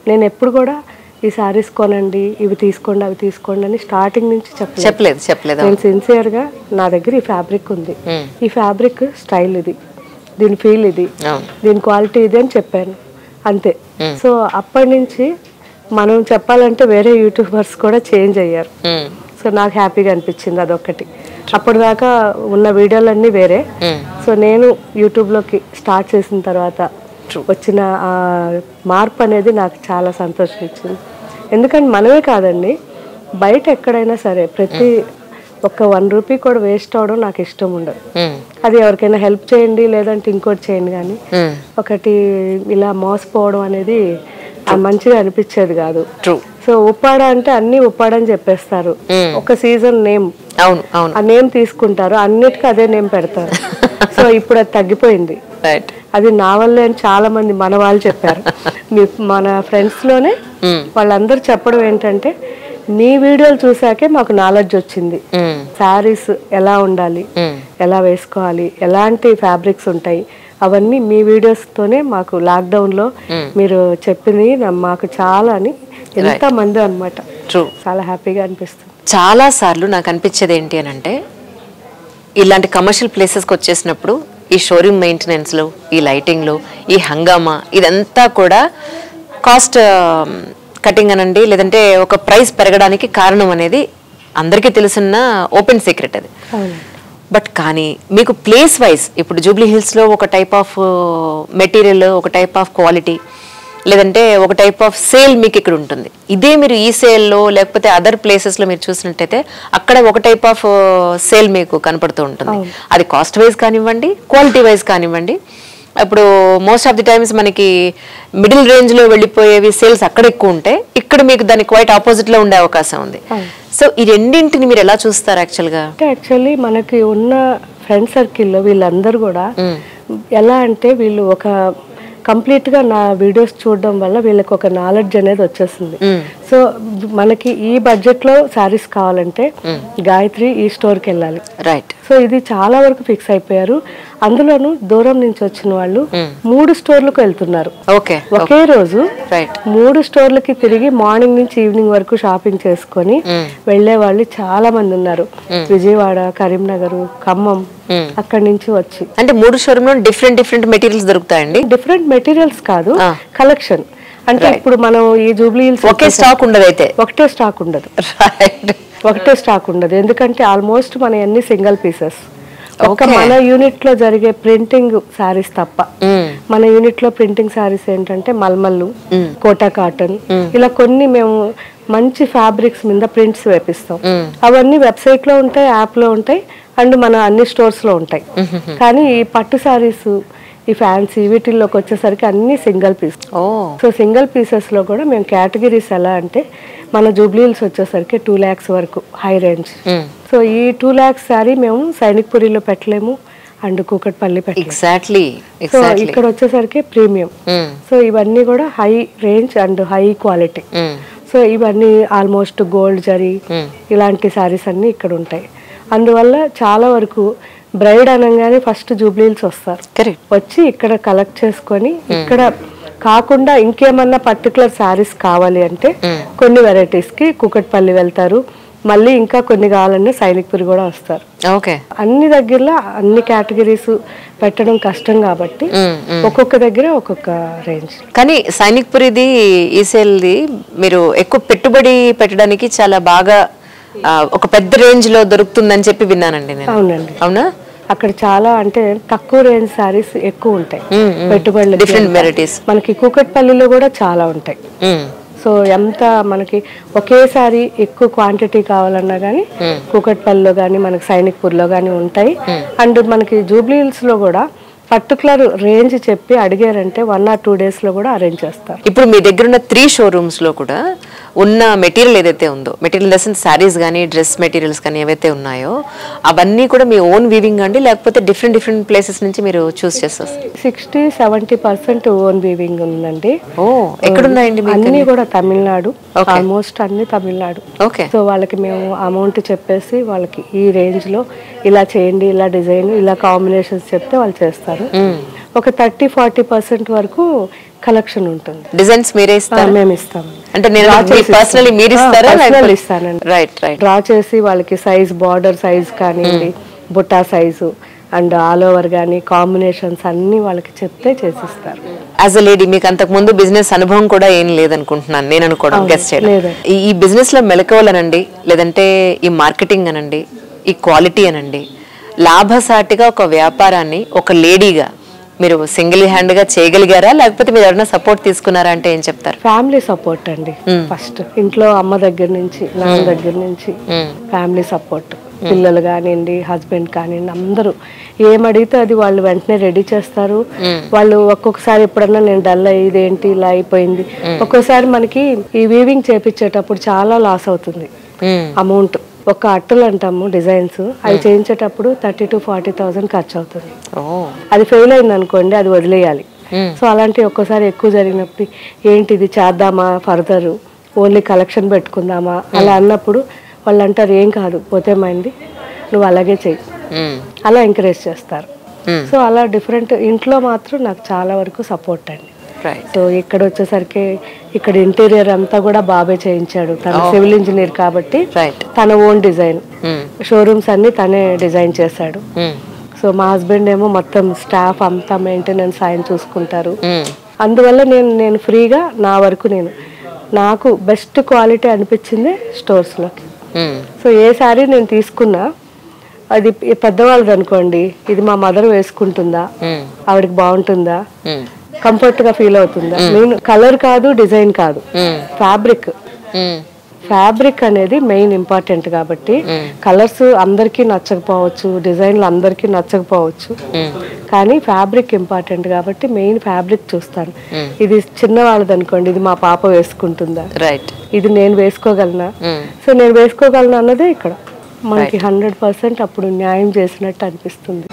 నేను ఎప్పుడు కూడా ఈ సారీస్ కొనండి, ఇవి తీసుకోండి, అవి తీసుకోండి అని స్టార్టింగ్ నుంచి చెప్పలేదు. నేను సిన్సియర్గా నా దగ్గర ఈ ఫ్యాబ్రిక్ ఉంది, ఈ ఫ్యాబ్రిక్ స్టైల్ ఇది, దీని ఫీల్ ఇది, దీని క్వాలిటీ ఇది అని చెప్పాను అంతే. సో అప్పటి నుంచి మనం చెప్పాలంటే వేరే యూట్యూబర్స్ కూడా చేంజ్ అయ్యారు. సో నాకు హ్యాపీగా అనిపించింది అదొక్కటి. అప్పటిదాకా ఉన్న వీడియోలన్నీ వేరే. సో నేను యూట్యూబ్లోకి స్టార్ట్ చేసిన తర్వాత వచ్చిన మార్పు అనేది నాకు చాలా సంతోషం ఇచ్చింది. ఎందుకంటే మనమే కాదండి, బయట ఎక్కడైనా సరే ప్రతి ఒక్క 1 రూపీ కూడా వేస్ట్ అవడం నాకు ఇష్టం ఉండదు. అది ఎవరికైనా హెల్ప్ చేయండి లేదంటే ఇంకోటి చేయండి, కానీ ఒకటి ఇలా మోసపోవడం అనేది మంచిగా అనిపించేది కాదు. సో ఉప్పాడ అంటే అన్ని ఉప్పాడ అని చెప్పేస్తారు, ఒక సీజన్ నేమ్ ఆ నేమ్ తీసుకుంటారు, అన్నిటికీ అదే నేమ్ పెడతారు. సో ఇప్పుడు అది తగ్గిపోయింది. అది నా వల్లే అని చాలా మంది మన వాళ్ళు చెప్పారు. మన ఫ్రెండ్స్ లోనే వాళ్ళందరూ చెప్పడం ఏంటంటే, నీ వీడియోలు చూసాకే మాకు నాలెడ్జ్ వచ్చింది, శారీస్ ఎలా ఉండాలి, ఎలా వేసుకోవాలి, ఎలాంటి ఫ్యాబ్రిక్స్ ఉంటాయి, అవన్నీ మీ వీడియోస్ తోనే మాకు లాక్డౌన్ లో మీరు చెప్పింది మాకు చాలా అని ఎంత మంది అన్నమాట. చాలా హ్యాపీగా అనిపిస్తుంది. చాలా సార్లు నాకు అనిపించేది ఏంటి అని అంటే, ఇలాంటి కమర్షియల్ ప్లేసెస్కి వచ్చేసినప్పుడు ఈ షోరూమ్ మెయింటెనెన్స్లో, ఈ లైటింగ్లో, ఈ హంగామా, ఇదంతా కూడా కాస్ట్ కటింగ్ అనండి, లేదంటే ఒక ప్రైస్ పెరగడానికి కారణం అనేది అందరికీ తెలుసున్న ఓపెన్ సీక్రెట్ అది. బట్ కానీ మీకు ప్లేస్ వైజ్ ఇప్పుడు జూబ్లీ హిల్స్లో ఒక టైప్ ఆఫ్ మెటీరియల్, ఒక టైప్ ఆఫ్ క్వాలిటీ, లేదంటే ఒక టైప్ ఆఫ్ సేల్ మీకు ఇక్కడ ఉంటుంది. ఇదే మీరు ఈ సేల్లో లేకపోతే అదర్ ప్లేసెస్లో మీరు చూసినట్టయితే అక్కడ ఒక టైప్ ఆఫ్ సేల్ మీకు కనపడుతూ ఉంటుంది. అది కాస్ట్ వైజ్ కానివ్వండి, క్వాలిటీ వైజ్ కానివ్వండి. ఇప్పుడు మోస్ట్ ఆఫ్ ది టైమ్స్ మనకి మిడిల్ రేంజ్లో వెళ్ళిపోయేవి సేల్స్ అక్కడ ఎక్కువ ఉంటాయి, ఇక్కడ మీకు దాని క్వైట్ ఆపోజిట్లో ఉండే అవకాశం ఉంది. సో ఈ రెండింటిని మీరు ఎలా చూస్తారు యాక్చువల్గా? యాక్చువల్లీ మనకి ఉన్న ఫ్రెండ్ సర్కిల్లో వీళ్ళందరూ కూడా ఎలా అంటే, వీళ్ళు ఒక కంప్లీట్గా నా వీడియోస్ చూడడం వల్ల వీళ్ళకి ఒక నాలెడ్జ్ అనేది వచ్చేస్తుంది. సో మనకి ఈ బడ్జెట్లో శారీస్ కావాలంటే గాయత్రి ఈ స్టోర్కి వెళ్ళాలి. రైట్. సో ఇది చాలా వరకు ఫిక్స్ అయిపోయారు. అందులోనూ దూరం నుంచి వచ్చిన వాళ్ళు 3 స్టోర్లకు వెళ్తున్నారు ఒకే రోజు. 3 స్టోర్లకి తిరిగి మార్నింగ్ నుంచి ఈవినింగ్ వరకు షాపింగ్ చేసుకొని వెళ్లే వాళ్ళు చాలా మంది ఉన్నారు. విజయవాడ, కరీంనగర్, ఖమ్మం అక్కడి నుంచి వచ్చి. అంటే 3 షోరూమ్ లో డిఫరెంట్ మెటీరియల్స్ దొరుకుతాయండి? డిఫరెంట్ మెటీరియల్స్ కాదు, కలెక్షన్. అంటే ఇప్పుడు మనం ఈ జూబ్లీ హిల్స్ ఒకే స్టాక్ ఉండదు, అయితే ఒకటే స్టాక్ ఉండదు. ఒకటే స్టాక్ ఉండదు, ఎందుకంటే ఆల్మోస్ట్ మన అన్ని సింగిల్ పీసెస్. ఒక మన యూనిట్ లో జరిగే ప్రింటింగ్ శారీస్ తప్ప, మన యూనిట్ లో ప్రింటింగ్ శారీస్ ఏంటంటే మల్మల్లు, కోటా కాటన్, ఇలా కొన్ని మేము మంచి ఫ్యాబ్రిక్స్ మీద ప్రింట్స్ వేపిస్తాం. అవన్నీ వెబ్సైట్ లో ఉంటాయి, యాప్ లో ఉంటాయి, అండ్ మన అన్ని స్టోర్స్ లో ఉంటాయి. కానీ ఈ పట్టు శారీస్, ఈ ఫ్యాన్సీ వీటిల్లోకి వచ్చేసరికి అన్ని single piece. So single pieces లో కూడా మేము కేటగిరీస్ ఎలా అంటే, మన జూబ్లీ హిల్స్ వచ్చేసరికి 2 lakhs వరకు హై రేంజ్. సో ఈ 2 lakhs శారీ మేము సైనిక్పురిలో పెట్టలేము అండ్ కూకట్పల్లి పెట్టలేము. సో ఇక్కడ వచ్చేసరికి ప్రీమియం. సో ఇవన్నీ కూడా high range and high quality. So ఇవన్నీ ఆల్మోస్ట్ గోల్డ్ జరీ ఇలాంటి శారీస్ అన్ని ఇక్కడ ఉంటాయి. అందువల్ల చాలా వరకు బ్రైడ్ అనగానే ఫస్ట్ జూబ్లీ హిల్స్ వస్తారు, వచ్చి ఇక్కడ కలెక్ట్ చేసుకొని, ఇక్కడ కాకుండా ఇంకేమన్నా పర్టికులర్ శారీస్ కావాలి అంటే కొన్ని వెరైటీస్ కి కూకట్పల్లి వెళ్తారు, మళ్ళీ ఇంకా కొన్ని కావాలన్నా సైనిక్పురి కూడా వస్తారు. అన్ని దగ్గరలో అన్ని కేటగిరీస్ పెట్టడం కష్టం కాబట్టి ఒక్కొక్క దగ్గర ఒక్కొక్క రేంజ్. కానీ సైనిక్పురిది, ఈ సేల్ది మీరు ఎక్కువ పెట్టుబడి పెట్టడానికి చాలా బాగా ఒక పెద్ద రేంజ్ లో దొరుకుతుందని చెప్పి విన్నానండి నేను. అవునండి. అవునా? అక్కడ చాలా అంటే తక్కువ రేంజ్ సారీస్ ఎక్కువ ఉంటాయి, పెట్టుబడులు డిఫరెంట్ వెరైటీస్. మనకి కూకట్పల్లిలో కూడా చాలా ఉంటాయి. సో ఎంత మనకి ఒకేసారి ఎక్కువ క్వాంటిటీ కావాలన్నా కానీ కూకట్పల్లిలో కానీ మనకి సైనిక్పూర్లో కానీ ఉంటాయి. అండ్ మనకి జూబ్లీ హిల్స్ లో కూడా పర్టికులర్ రేంజ్ చెప్పి అడిగారంటే 1 or 2 days లో కూడా అరేంజ్ చేస్తారు. ఇప్పుడు మీ దగ్గర ఉన్న 3 షోరూమ్స్ లో కూడా ఉన్న మెటీరియల్ ఏదైతే ఉందో, మెటీరియల్ లెసన్ శారీస్ కానీ డ్రెస్ మెటీరియల్స్ కానీ ఏవైతే ఉన్నాయో అవన్నీ కూడా మీ ఓన్ వీవింగ్ అండి, లేకపోతే డిఫరెంట్ ప్లేసెస్ నుంచి మీరు చూస్ చేస్తారు? 60-70% ఓన్ వీవింగ్ ఉందండి. ఎక్కడున్నాయండి? అన్ని కూడా తమిళనాడు, ఆల్మోస్ట్ అన్ని తమిళనాడు. సో వాళ్ళకి మేము అమౌంట్ చెప్పేసి వాళ్ళకి ఈ రేంజ్ లో ఇలా చేయండి, ఇలా డిజైన్, ఇలా కాంబినేషన్స్ చెప్తే వాళ్ళు చేస్తారు. ఒక 30-40% వరకు కలెక్షన్ ఉంటుంది. డిజైన్స్ మీరే ఇస్తారా? మేము ఇస్తాం. అంటే నేను పర్సనల్లీ మీరు ఇస్తారా? ఇస్తానండి. Right right. డ్రా చేసి వాళ్ళకి సైజ్, బార్డర్ సైజ్ కానివ్వండి, Butta size and all over కానీ కాంబినేషన్స్ అన్ని వాళ్ళకి చెప్తే చేసిస్తారు. యాజ్ అ లేడీ మీకు అంతకు ముందు బిజినెస్ అనుభవం కూడా ఏం లేదనుకుంటున్నాను నేను అనుకోవడం, గెస్ట్ చేయడం. ఈ బిజినెస్ లో మెలకువలనండి, లేదంటే ఈ మార్కెటింగ్ అనండి, ఈ క్వాలిటీ అనండి, లాభసాటిగా ఒక వ్యాపారాన్ని ఒక లేడీగా మీరు సింగిల్ హ్యాండ్ గా చేయగలిగారా, లేకపోతే మీరు ఎవరైనా సపోర్ట్ తీసుకున్నారా అంటే ఏం చెప్తారు? ఫ్యామిలీ సపోర్ట్ అండి. ఫస్ట్ ఇంట్లో అమ్మ దగ్గర నుంచి, నాన్న దగ్గర నుంచి ఫ్యామిలీ సపోర్ట్. పిల్లలు కానివ్వండి, హస్బెండ్ కానివ్వండి, అందరూ ఏమడిగితే అది వాళ్ళు వెంటనే రెడీ చేస్తారు. వాళ్ళు ఒక్కొక్కసారి ఎప్పుడన్నా నేను డల్ అయ్యేది ఏంటి ఇలా అయిపోయింది, ఒక్కోసారి మనకి ఈ వీవింగ్ చేపించేటప్పుడు చాలా లాస్ అవుతుంది అమౌంట్. ఒక అట్టలు అంటాము డిజైన్స్, అవి చేయించేటప్పుడు 30,000 to 40,000 ఖర్చు అవుతుంది. అది ఫెయిల్ అయింది అనుకోండి, అది వదిలేయాలి. సో అలాంటి ఒక్కసారి ఎక్కువ జరిగినప్పుడు ఏంటి ఇది చేద్దామా, ఫర్దర్ ఓన్లీ కలెక్షన్ పెట్టుకుందామా అలా అన్నప్పుడు వాళ్ళు అంటారు ఏం కాదు, పోతే మైంది, నువ్వు అలాగే చెయ్యి, అలా ఎంకరేజ్ చేస్తారు. సో అలా డిఫరెంట్. ఇంట్లో మాత్రం నాకు చాలా వరకు సపోర్ట్ అండి. సో ఇక్కడ వచ్చేసరికి ఇక్కడ ఇంటీరియర్ అంతా కూడా బాబే చేయించాడు. తన సివిల్ ఇంజనీర్ కాబట్టి తన ఓన్ డిజైన్, షోరూమ్స్ అన్ని తనే డిజైన్ చేశాడు. సో మా హస్బెండ్ ఏమో మొత్తం స్టాఫ్ అంతా మెయింటెనెన్స్ ఆయన చూసుకుంటారు. అందువల్ల నేను ఫ్రీగా నా వరకు నాకు బెస్ట్ క్వాలిటీ అనిపించింది స్టోర్స్లోకి. సో ఏ శారీ నేను తీసుకున్నా అది పెద్దవాళ్ళది అనుకోండి, ఇది మా మదర్ వేసుకుంటుందా, ఆవిడకి బాగుంటుందా, కంఫర్ట్ గా ఫీల్ అవుతుందా. నేను కలర్ కాదు, డిజైన్ కాదు, ఫ్యాబ్రిక్ అనేది మెయిన్ ఇంపార్టెంట్. కాబట్టి కలర్స్ అందరికీ నచ్చకపోవచ్చు, డిజైన్లు అందరికీ నచ్చకపోవచ్చు, కానీ ఫ్యాబ్రిక్ ఇంపార్టెంట్ కాబట్టి మెయిన్ ఫ్యాబ్రిక్ చూస్తాను. ఇది చిన్నవాళ్ళది అనుకోండి, ఇది మా పాప వేసుకుంటుందా, ఇది నేను వేసుకోగలనా. సో నేను వేసుకోగలను అన్నదే ఇక్కడ మనకి 100% అప్పుడు న్యాయం చేసినట్టు అనిపిస్తుంది.